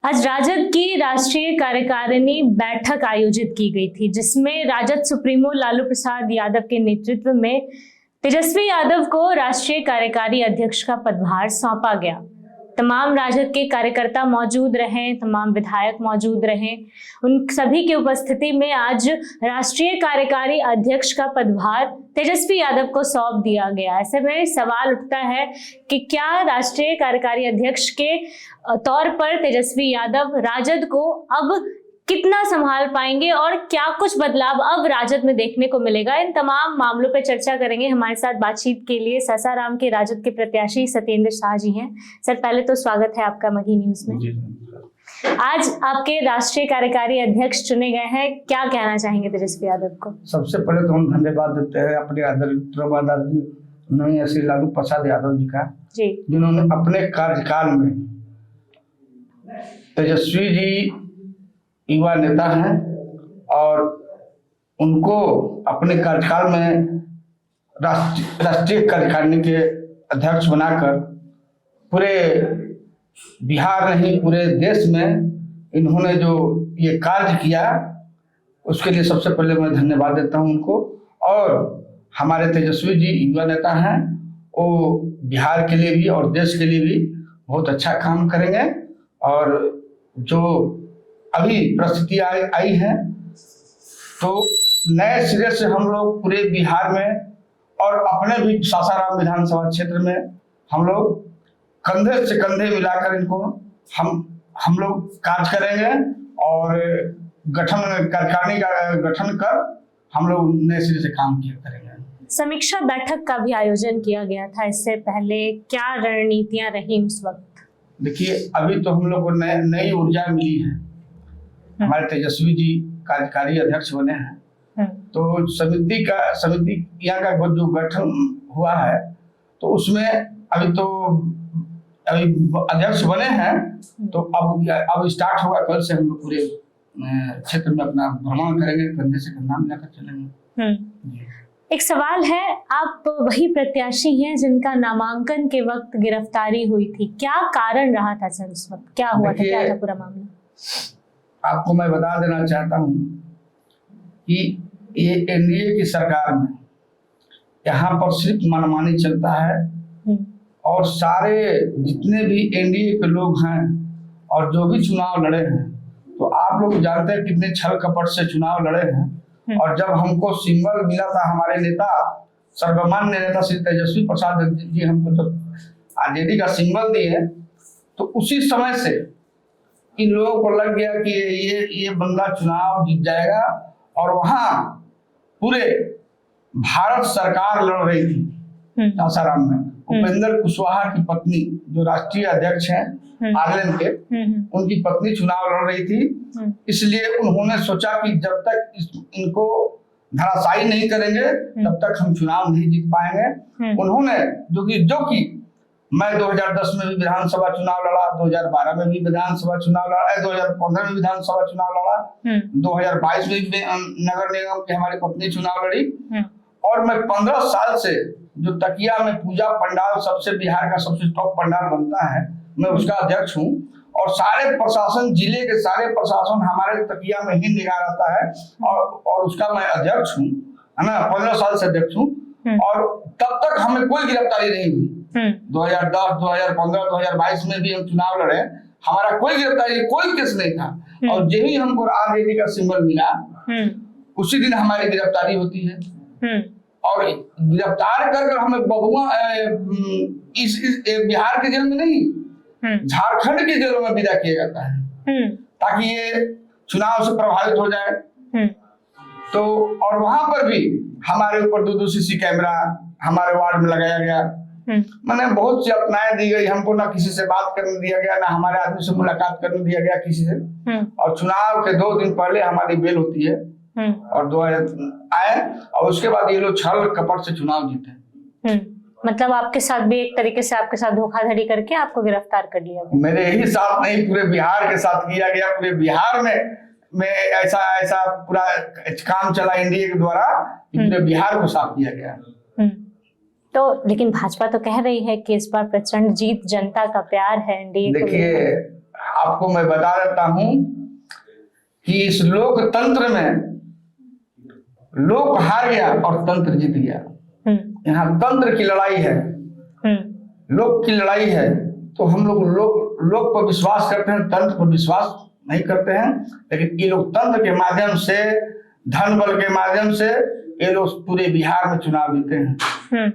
आज राजद की राष्ट्रीय कार्यकारिणी बैठक आयोजित की गई थी, जिसमें राजद सुप्रीमो लालू प्रसाद यादव के नेतृत्व में तेजस्वी यादव को राष्ट्रीय कार्यकारी अध्यक्ष का पदभार सौंपा गया। तमाम राजद के कार्यकर्ता मौजूद रहे, तमाम विधायक मौजूद रहे। उन सभी की उपस्थिति में आज राष्ट्रीय कार्यकारी अध्यक्ष का पदभार तेजस्वी यादव को सौंप दिया गया। ऐसे में सवाल उठता है कि क्या राष्ट्रीय कार्यकारी अध्यक्ष के तौर पर तेजस्वी यादव राजद को अब कितना संभाल पाएंगे और क्या कुछ बदलाव अब राजद में देखने को मिलेगा। इन तमाम मामलों पर चर्चा करेंगे। हमारे साथ बातचीत के लिए सासाराम के राजद के प्रत्याशी सत्येंद्र शाह जी हैं। सर, पहले तो स्वागत है आपका मगही न्यूज में। आज आपके राष्ट्रीय कार्यकारी अध्यक्ष चुने गए हैं, क्या कहना चाहेंगे तेजस्वी यादव को? सबसे पहले तो हम धन्यवाद देते हैं अपने आदरणीय श्री लालू प्रसाद यादव जी का, जिन्होंने अपने कार्यकाल में तेजस्वी जी युवा नेता हैं और उनको अपने कार्यकाल में राष्ट्रीय कार्यकारिणी के अध्यक्ष बनाकर पूरे बिहार नहीं पूरे देश में इन्होंने जो ये कार्य किया, उसके लिए सबसे पहले मैं धन्यवाद देता हूं उनको। और हमारे तेजस्वी जी युवा नेता हैं, वो बिहार के लिए भी और देश के लिए भी बहुत अच्छा काम करेंगे। और जो अभी परिस्थिति आई है तो नए सिरे से हम लोग पूरे बिहार में और अपने भी सासाराम विधानसभा क्षेत्र में हम लोग कंधे से कंधे मिलाकर इनको हम लोग कार्य करेंगे और कार्यकारिणी का गठन कर हम लोग नए सिरे से काम करेंगे। समीक्षा बैठक का भी आयोजन किया गया था, इससे पहले क्या रणनीतियां रही उस वक्त? देखिए, अभी तो हम लोग को नई ऊर्जा मिली है। हमारे तेजस्वी जी कार्यकारी अध्यक्ष बने हैं, तो समिति यहाँ का जो गठन हुआ है तो उसमें अभी अध्यक्ष बने हैं, तो अब स्टार्ट होगा। कल से हम लोग पूरे क्षेत्र में अपना भ्रमण करेंगे, कंधे से कंधा मिलाकर चलेंगे। एक सवाल है, आप वही प्रत्याशी हैं जिनका नामांकन के वक्त गिरफ्तारी हुई थी, क्या कारण रहा था सर उस वक्त? क्या हुआ था, क्या था पूरा मामला? आपको मैं बता देना चाहता हूं कि ये एनडीए की सरकार में यहाँ पर सिर्फ मनमानी चलता है और सारे जितने भी एनडीए के लोग हैं और जो भी चुनाव लड़े हैं, तो आप लोग जानते हैं कितने छल कपट से चुनाव लड़े हैं। और जब हमको सिंबल मिला था, हमारे नेता सर्वमान्य नेता श्री तेजस्वी प्रसाद जी हमको जब आरजेडी का सिंबल दिए, तो उसी समय से इन लोगों को लग गया कि ये बंदा चुनाव जीत जाएगा। और वहां पूरे भारत सरकार लड़ रही थी सासाराम में। उपेंद्र कुशवाहा की पत्नी, जो राष्ट्रीय अध्यक्ष हैं आरएलएन के, उनकी पत्नी चुनाव लड़ रही थी। इसलिए उन्होंने सोचा कि जब तक इनको धराशायी नहीं करेंगे तब तक हम चुनाव नहीं जीत पाएंगे। उन्होंने जो कि मैं 2010 में भी विधानसभा चुनाव लड़ा, 2012 में भी विधानसभा चुनाव लड़ा, 2015 में विधानसभा चुनाव लड़ा, 2022 में भी नगर निगम की हमारी पत्नी चुनाव लड़ी। और मैं 15 साल से जो तकिया में पूजा पंडाल सबसे बिहार का सबसे टॉप पंडाल बनता है, मैं उसका अध्यक्ष हूँ। और सारे प्रशासन, जिले के सारे प्रशासन हमारे तकिया में ही निगाह रहता है और उसका मैं अध्यक्ष हूँ, है ना। 15 साल से अध्यक्ष हूँ और तब तक हमें कोई गिरफ्तारी नहीं हुई। 2010, 2015, 2022 में भी हम चुनाव लड़े, हमारा कोई गिरफ्तारी, कोई केस नहीं था। और यही हमको आरजेडी का सिंबल मिला, उसी दिन हमारी गिरफ्तारी होती है। और गिरफ्तार कर हमें बबुआ इस बिहार के जेल में नहीं, झारखंड के जेलों में विदा किया जाता है, ताकि ये चुनाव से प्रभावित हो जाए। तो और वहां पर भी हमारे ऊपर 2 सीसी कैमरा हमारे वार्ड में लगाया गया। मैंने बहुत सी अपनाएं दी गई, हमको ना किसी से बात करने दिया गया, ना हमारे आदमी से मुलाकात करने दिया गया किसी से। और चुनाव के 2 दिन पहले हमारी बेल होती है और 2 आए और उसके बाद ये लोग छल कपट से चुनाव जीते। मतलब आपके साथ भी एक तरीके से आपके साथ धोखाधड़ी करके आपको गिरफ्तार कर लिया गया? मेरे ही साथ नहीं, पूरे बिहार के साथ किया गया। पूरे बिहार में ऐसा पूरा काम चला एनडीए के द्वारा, पूरे बिहार को साफ किया गया। तो लेकिन भाजपा तो कह रही है कि इस बार प्रचंड जीत जनता का प्यार है एनडीए को। देखिए, आपको मैं बता देता हूं कि इस लोकतंत्र में लोक हार गया और तंत्र जीत गया। यहाँ तंत्र की लड़ाई है, लोक की लड़ाई है। तो हम लोग लोक पर विश्वास करते हैं, तंत्र पर विश्वास नहीं करते हैं। लेकिन ये लोग तंत्र के माध्यम से, धन बल के माध्यम से ये लोग पूरे बिहार में चुनाव जीते हैं।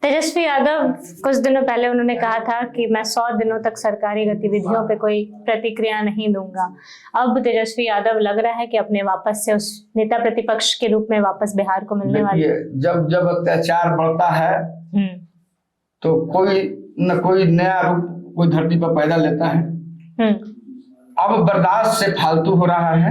तेजस्वी यादव कुछ दिनों पहले उन्होंने कहा था कि मैं 100 दिनों तक सरकारी गतिविधियों पे कोई प्रतिक्रिया नहीं दूंगा। अब तेजस्वी यादव लग रहा है कि अपने वापस से उस नेता प्रतिपक्ष के रूप में वापस बिहार को मिलने वाले। जब जब अत्याचार बढ़ता है तो कोई न कोई नया रूप कोई धरती पर पैदा लेता है। अब बर्दाश्त से फालतू हो रहा है।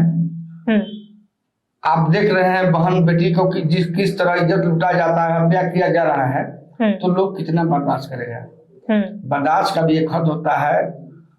आप देख रहे हैं बहन बेटी को किस तरह इज्जत लुटा जाता है, हत्या किया जा रहा है। तो लोग कितना बर्दाश्त करेगा। बर्दाश्त का भी एक हद होता है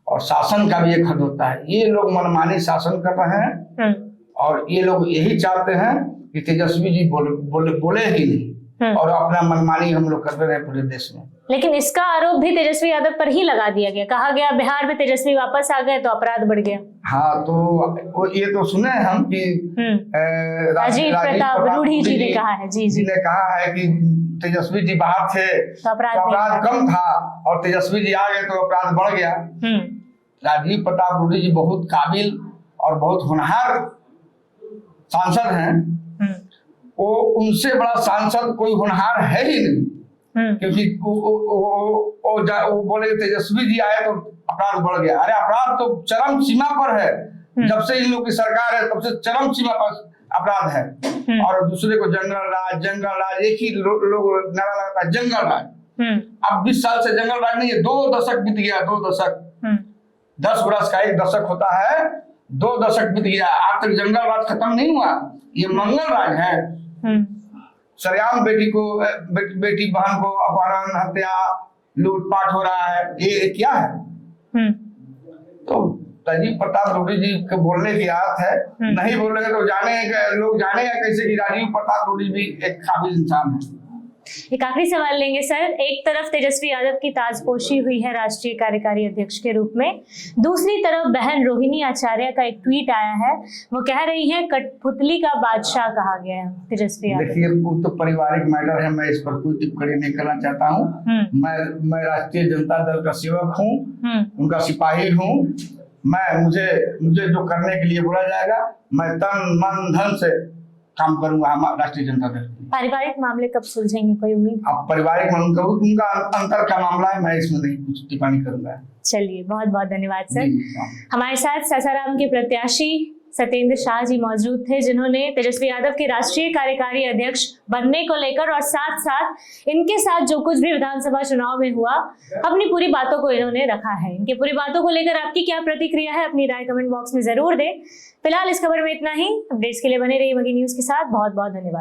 और शासन का भी एक हद होता है। ये लोग मनमानी शासन कर रहे हैं और ये लोग यही चाहते हैं कि तेजस्वी जी बोले ही नहीं और अपना मनमानी हम लोग करते रहे पूरे देश में। लेकिन इसका आरोप भी तेजस्वी यादव पर ही लगा दिया गया। कहा गया बिहार में तेजस्वी वापस आ गए तो अपराध बढ़ गया। हाँ, तो ये तो सुने हम कि राजीव प्रताप रूढ़ी जी ने कहा है, जी ने कहा है कि तेजस्वी जी बाहर थे तो अपराध कम था और तेजस्वी जी आ गए तो अपराध बढ़ गया। राजीव प्रताप रूढ़ी जी बहुत काबिल और बहुत होनहार सांसद हैं। वो उनसे बड़ा सांसद कोई होनहार है ही नहीं। क्योंकि वो बोले तेजस्वी जी आए तो अपराध बढ़ गया। अरे अपराध तो चरम सीमा पर है। जब से इन लोग की सरकार है तब से चरम सीमा पर अपराध है। और दूसरे को जंगल राज एक ही लोग नारा लगाता है, जंगल राज। अब 20 साल से जंगल राज नहीं है, 2 दशक बीत गया। 2 दशक 10 वर्ष का 1 दशक होता है, 2 दशक बीत गया। आज तक जंगल राज खत्म नहीं हुआ। ये मंगल राज है। सरेआम बेटी बहन को अपहरण, हत्या, लूटपाट हो रहा है। ये क्या है? तो राजीव प्रताप रूढ़ी जी के बोलने की आदत है। नहीं बोलेंगे तो लोग जानेगा कैसे कि राजीव प्रताप रूढ़ी भी एक काबिल इंसान है। एक आखिरी सवाल लेंगे सर। एक तरफ तेजस्वी यादव की ताजपोशी हुई है राष्ट्रीय कार्यकारी अध्यक्ष के रूप में, दूसरी तरफ बहन रोहिणी आचार्य का एक ट्वीट आया है। वो कह रही है कठपुतली का बादशाह कहा गया है तेजस्वी यादव। देखिए, वो तो पारिवारिक मैटर है, मैं इस पर कोई टिप्पणी नहीं करना चाहता हूँ। मैं राष्ट्रीय जनता दल का सेवक हूँ, उनका सिपाही हूँ। मुझे जो करने के लिए बोला जाएगा मैं तन मन धन से काम करूंगा। राष्ट्रीय जनता दल पारिवारिक मामले कब सुलझेंगे, कोई उम्मीद? अब पारिवारिक मामला उनका अंतर का मामला है, मैं इसमें नहीं कुछ टिप्पणी करूंगा। चलिए, बहुत बहुत धन्यवाद सर। हमारे साथ सासाराम के प्रत्याशी सत्येंद्र शाह जी मौजूद थे, जिन्होंने तेजस्वी यादव के राष्ट्रीय कार्यकारी अध्यक्ष बनने को लेकर और साथ साथ इनके साथ जो कुछ भी विधानसभा चुनाव में हुआ, अपनी पूरी बातों को इन्होंने रखा है। इनके पूरी बातों को लेकर आपकी क्या प्रतिक्रिया है, अपनी राय कमेंट बॉक्स में जरूर दें। फिलहाल इस खबर में इतना ही। अपडेट्स के लिए बने रहिए मगही न्यूज के साथ। बहुत बहुत धन्यवाद।